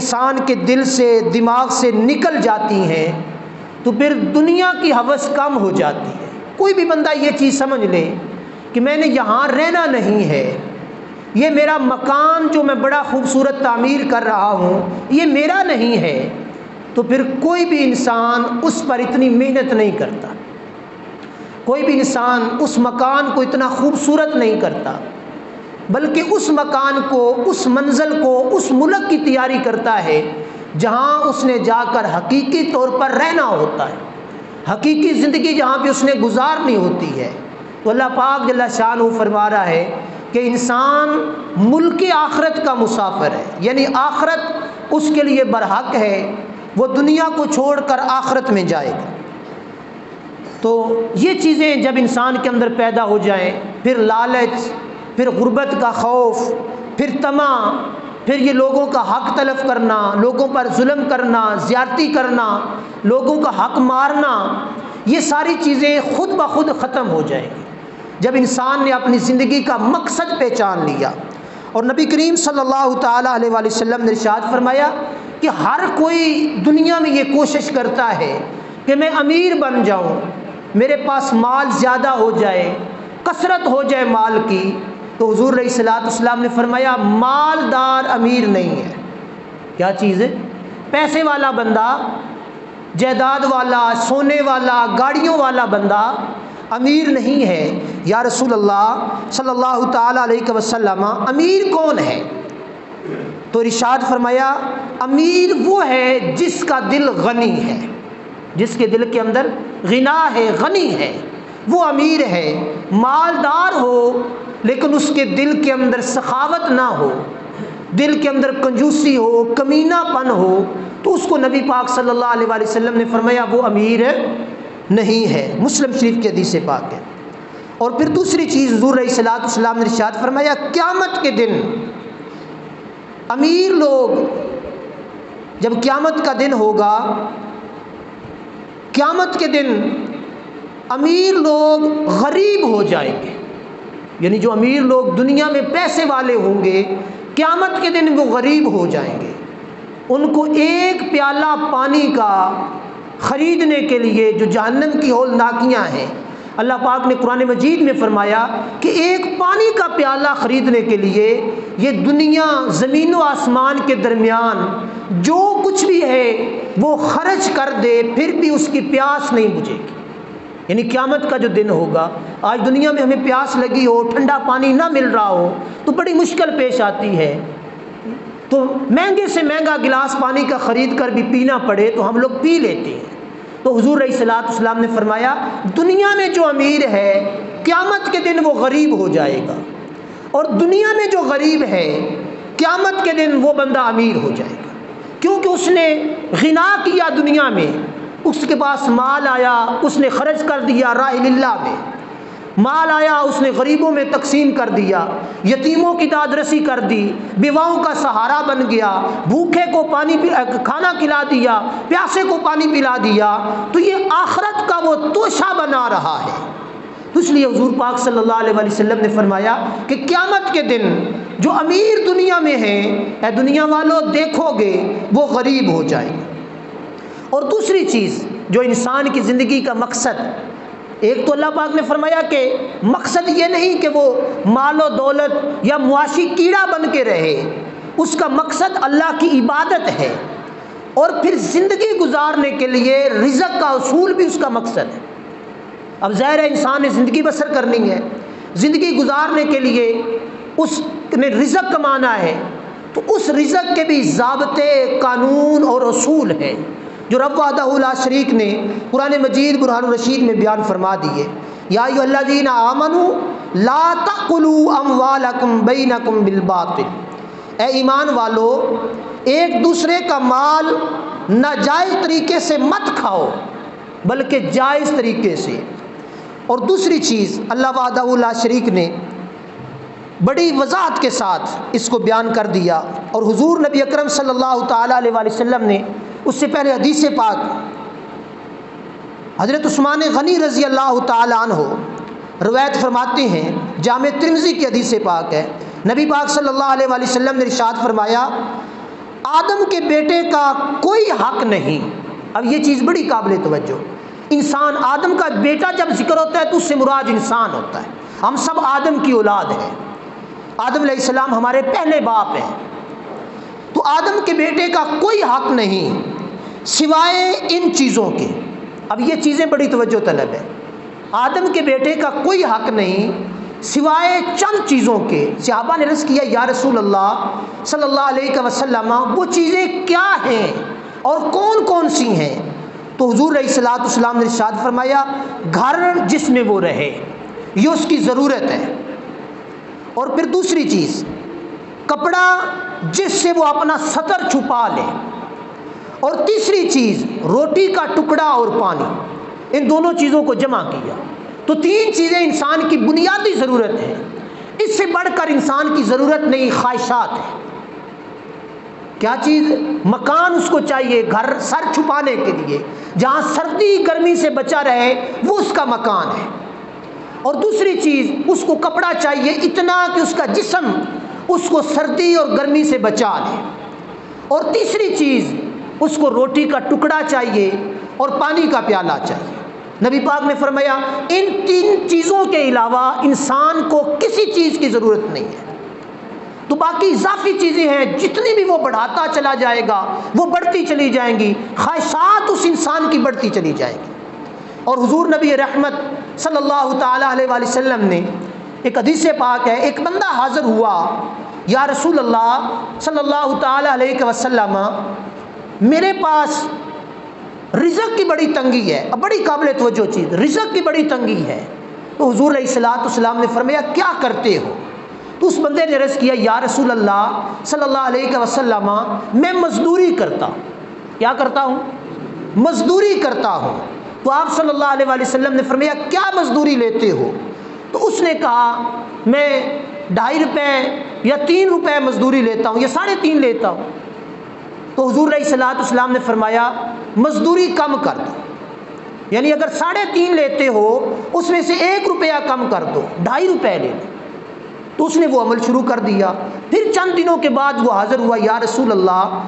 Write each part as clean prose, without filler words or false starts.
انسان کے دل سے دماغ سے نکل جاتی ہیں تو پھر دنیا کی ہوس کم ہو جاتی ہے۔ کوئی بھی بندہ یہ چیز سمجھ لے کہ میں نے یہاں رہنا نہیں ہے، یہ میرا مکان جو میں بڑا خوبصورت تعمیر کر رہا ہوں یہ میرا نہیں ہے، تو پھر کوئی بھی انسان اس پر اتنی محنت نہیں کرتا، کوئی بھی انسان اس مکان کو اتنا خوبصورت نہیں کرتا، بلکہ اس مکان کو، اس منزل کو، اس ملک کی تیاری کرتا ہے جہاں اس نے جا کر حقیقی طور پر رہنا ہوتا ہے، حقیقی زندگی جہاں پہ اس نے گزارنی ہوتی ہے۔ تو اللہ پاک جل شانہ فرما رہا ہے کہ انسان ملک آخرت کا مسافر ہے، یعنی آخرت اس کے لیے برحق ہے، وہ دنیا کو چھوڑ کر آخرت میں جائے گا۔ تو یہ چیزیں جب انسان کے اندر پیدا ہو جائیں، پھر لالچ، پھر غربت کا خوف، پھر طمع، پھر یہ لوگوں کا حق تلف کرنا، لوگوں پر ظلم کرنا، زیادتی کرنا، لوگوں کا حق مارنا، یہ ساری چیزیں خود بخود ختم ہو جائیں گی جب انسان نے اپنی زندگی کا مقصد پہچان لیا۔ اور نبی کریم صلی اللہ تعالیٰ علیہ وآلہ وسلم نے ارشاد فرمایا کہ ہر کوئی دنیا میں یہ کوشش کرتا ہے کہ میں امیر بن جاؤں، میرے پاس مال زیادہ ہو جائے، کثرت ہو جائے مال کی۔ تو حضور علیہ الصلوۃ والسلام نے فرمایا مالدار امیر نہیں ہے۔ کیا چیز ہے؟ پیسے والا بندہ، جائیداد والا، سونے والا، گاڑیوں والا بندہ امیر نہیں ہے۔ یا رسول اللہ صلی اللہ تعالیٰ علیہ وسلم امیر کون ہے؟ تو ارشاد فرمایا امیر وہ ہے جس کا دل غنی ہے، جس کے دل کے اندر غنا ہے، غنی ہے، وہ امیر ہے۔ مالدار ہو لیکن اس کے دل کے اندر سخاوت نہ ہو، دل کے اندر کنجوسی ہو، کمینہ پن ہو، تو اس کو نبی پاک صلی اللہ علیہ وآلہ وسلم نے فرمایا وہ امیر نہیں ہے۔ مسلم شریف کی حدیث پاک ہے۔ اور پھر دوسری چیز حضور علیہ الصلوۃ والسلام نے ارشاد فرمایا قیامت کے دن امیر لوگ، جب قیامت کا دن ہوگا، قیامت کے دن امیر لوگ غریب ہو جائیں گے، یعنی جو امیر لوگ دنیا میں پیسے والے ہوں گے قیامت کے دن وہ غریب ہو جائیں گے۔ ان کو ایک پیالہ پانی کا خریدنے کے لیے جو جہنم کی ہولناکیاں ہیں، اللہ پاک نے قرآن مجید میں فرمایا کہ ایک پانی کا پیالہ خریدنے کے لیے یہ دنیا زمین و آسمان کے درمیان جو کچھ بھی ہے وہ خرچ کر دے پھر بھی اس کی پیاس نہیں بجھے گی۔ یعنی قیامت کا جو دن ہوگا، آج دنیا میں ہمیں پیاس لگی ہو، ٹھنڈا پانی نہ مل رہا ہو تو بڑی مشکل پیش آتی ہے، تو مہنگے سے مہنگا گلاس پانی کا خرید کر بھی پینا پڑے تو ہم لوگ پی لیتے ہیں۔ تو حضور علیہ الصلوۃ والسلام نے فرمایا دنیا میں جو امیر ہے قیامت کے دن وہ غریب ہو جائے گا، اور دنیا میں جو غریب ہے قیامت کے دن وہ بندہ امیر ہو جائے گا، کیونکہ اس نے غنا کیا دنیا میں، اس کے پاس مال آیا اس نے خرچ کر دیا راہ اللہ میں، مال آیا اس نے غریبوں میں تقسیم کر دیا، یتیموں کی داد رسی کر دی، بیواؤں کا سہارا بن گیا، بھوکے کو کھانا کھلا دیا، پیاسے کو پانی پلا دیا، تو یہ آخرت کا وہ توشہ بنا رہا ہے۔ تو اس لیے حضور پاک صلی اللہ علیہ وآلہ وسلم نے فرمایا کہ قیامت کے دن جو امیر دنیا میں ہیں، اے دنیا والوں دیکھو گے وہ غریب ہو جائیں گے۔ اور دوسری چیز جو انسان کی زندگی کا مقصد، ایک تو اللہ پاک نے فرمایا کہ مقصد یہ نہیں کہ وہ مال و دولت یا معاشی کیڑا بن کے رہے، اس کا مقصد اللہ کی عبادت ہے، اور پھر زندگی گزارنے کے لیے رزق کا اصول بھی اس کا مقصد ہے۔ اب ظاہر ہے انسان نے زندگی بسر کرنی ہے، زندگی گزارنے کے لیے اس نے رزق کمانا ہے، تو اس رزق کے بھی ضابطے، قانون اور اصول ہیں جو رب وحدہ لا شریک نے قرآن مجید برہان الرشید میں بیان فرما دیے۔ یا ایھا الذین آمنوا لا تأکلوا اموالکم بینکم بالباطل، اے ایمان والو ایک دوسرے کا مال ناجائز طریقے سے مت کھاؤ بلکہ جائز طریقے سے۔ اور دوسری چیز اللہ وحدہ لا شریک نے بڑی وضاحت کے ساتھ اس کو بیان کر دیا، اور حضور نبی اکرم صلی اللہ تعالیٰ علیہ وآلہ وسلم نے اس سے پہلے حدیث پاک حضرت عثمان غنی رضی اللہ تعالیٰ عنہ روایت فرماتے ہیں، جامع ترمذی کی حدیث پاک ہے، نبی پاک صلی اللہ علیہ وآلہ وسلم نے ارشاد فرمایا آدم کے بیٹے کا کوئی حق نہیں۔ اب یہ چیز بڑی قابل توجہ، انسان آدم کا بیٹا جب ذکر ہوتا ہے تو اس سے مراد انسان ہوتا ہے۔ ہم سب آدم کی اولاد ہیں، آدم علیہ السلام ہمارے پہلے باپ ہیں، تو آدم کے بیٹے کا کوئی حق نہیں سوائے ان چیزوں کے۔ اب یہ چیزیں بڑی توجہ طلب ہے، آدم کے بیٹے کا کوئی حق نہیں سوائے چند چیزوں کے۔ صحابہ نے عرض کیا یا رسول اللہ صلی اللہ علیہ وسلم وہ چیزیں کیا ہیں اور کون کون سی ہیں؟ تو حضور علیہ الصلوۃ والسلام نے ارشاد فرمایا گھر جس میں وہ رہے، یہ اس کی ضرورت ہے، اور پھر دوسری چیز کپڑا جس سے وہ اپنا سطر چھپا لے، اور تیسری چیز روٹی کا ٹکڑا اور پانی۔ ان دونوں چیزوں کو جمع کیا تو تین چیزیں انسان کی بنیادی ضرورت ہے، اس سے بڑھ کر انسان کی ضرورت نہیں، خواہشات ہے۔ کیا چیز؟ مکان اس کو چاہیے، گھر سر چھپانے کے لیے، جہاں سردی گرمی سے بچا رہے وہ اس کا مکان ہے، اور دوسری چیز اس کو کپڑا چاہیے اتنا کہ اس کا جسم اس کو سردی اور گرمی سے بچا لے، اور تیسری چیز اس کو روٹی کا ٹکڑا چاہیے اور پانی کا پیالہ چاہیے۔ نبی پاک نے فرمایا ان تین چیزوں کے علاوہ انسان کو کسی چیز کی ضرورت نہیں ہے، تو باقی اضافی چیزیں ہیں جتنی بھی وہ بڑھاتا چلا جائے گا وہ بڑھتی چلی جائیں گی، خواہشات اس انسان کی بڑھتی چلی جائیں گی۔ اور حضور نبی رحمت صلی اللہ تعالیٰ علیہ وآلہ وسلم نے ایک حدیث پاک ہے، ایک بندہ حاضر ہوا یا رسول اللہ صلی اللہ تعالیٰ علیہ وسلم میرے پاس رزق کی بڑی تنگی ہے۔ اب بڑی قابل توجہ چیز، رزق کی بڑی تنگی ہے۔ تو حضور علیہ الصلوۃ والسلام نے فرمایا کیا کرتے ہو؟ تو اس بندے نے عرض کیا یا رسول اللہ صلی اللہ علیہ وسلم میں مزدوری کرتا ہوں۔ کیا کرتا ہوں؟ مزدوری کرتا ہوں۔ تو آپ صلی اللہ علیہ وسلم نے فرمایا کیا مزدوری لیتے ہو؟ تو اس نے کہا میں 2.5 روپے یا 3 روپے مزدوری لیتا ہوں یا 3.5 لیتا ہوں۔ تو حضور علیہ الصلوۃ والسلام نے فرمایا مزدوری کم کر دو، یعنی اگر 3.5 لیتے ہو اس میں سے 1 روپیہ کم کر دو، 2.5 روپے لے لو۔ تو اس نے وہ عمل شروع کر دیا۔ پھر چند دنوں کے بعد وہ حاضر ہوا یا رسول اللہ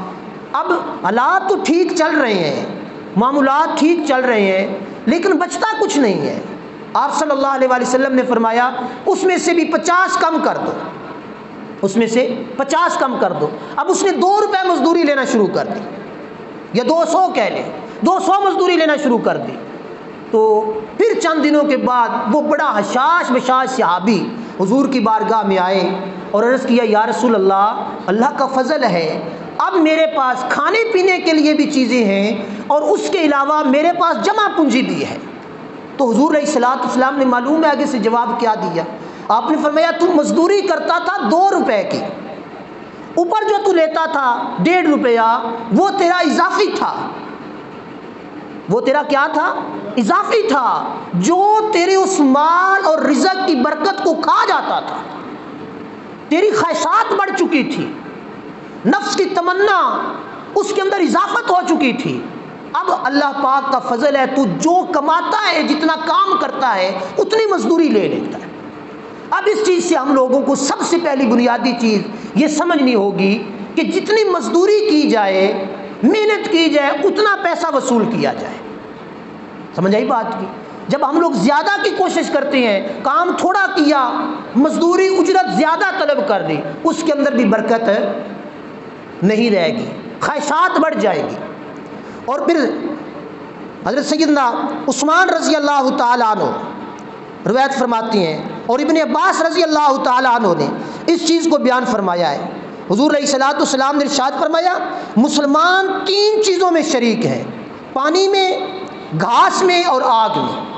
اب حالات تو ٹھیک چل رہے ہیں، معاملات ٹھیک چل رہے ہیں، لیکن بچتا کچھ نہیں ہے۔ آپ صلی اللہ علیہ وآلہ وسلم نے فرمایا اس میں سے بھی 50 کم کر دو، اس میں سے 50 کم کر دو۔ اب اس نے 2 روپے مزدوری لینا شروع کر دی، یا 200 کہہ لیں، 200 مزدوری لینا شروع کر دی۔ تو پھر چند دنوں کے بعد وہ بڑا حشاش بشاش صحابی حضور کی بارگاہ میں آئے اور عرض کیا یا رسول اللہ اللہ کا فضل ہے، اب میرے پاس کھانے پینے کے لیے بھی چیزیں ہیں اور اس کے علاوہ میرے پاس جمع پونجی بھی ہے۔ تو حضور علیہ الصلوۃ والسلام نے معلوم ہے آگے سے جواب کیا دیا، آپ نے فرمایا تو مزدوری کرتا تھا 2 روپے کی، اوپر جو تو لیتا تھا 1.5 روپیہ وہ تیرا اضافی تھا، وہ تیرا کیا تھا؟ اضافی تھا، جو تیرے اس مال اور رزق کی برکت کو کھا جاتا تھا۔ تیری خواہشات بڑھ چکی تھی، نفس کی تمنا اس کے اندر اضافت ہو چکی تھی۔ اب اللہ پاک کا فضل ہے، تو جو کماتا ہے جتنا کام کرتا ہے اتنی مزدوری لے لیتا ہے۔ اب اس چیز سے ہم لوگوں کو سب سے پہلی بنیادی چیز یہ سمجھنی ہوگی کہ جتنی مزدوری کی جائے، محنت کی جائے، اتنا پیسہ وصول کیا جائے۔ سمجھ آئی بات کی؟ جب ہم لوگ زیادہ کی کوشش کرتے ہیں، کام تھوڑا کیا، مزدوری اجرت زیادہ طلب کر دی، اس کے اندر بھی برکت نہیں رہے گی، خواہشات بڑھ جائے گی۔ اور پھر حضرت سیدنا عثمان رضی اللہ تعالیٰ عنہ روایت فرماتی ہیں، اور ابن عباس رضی اللہ تعالیٰ عنہ نے اس چیز کو بیان فرمایا ہے۔ حضور علیہ الصلوۃ والسلام نے ارشاد فرمایا مسلمان 3 چیزوں میں شریک ہیں، پانی میں، گھاس میں اور آگ میں۔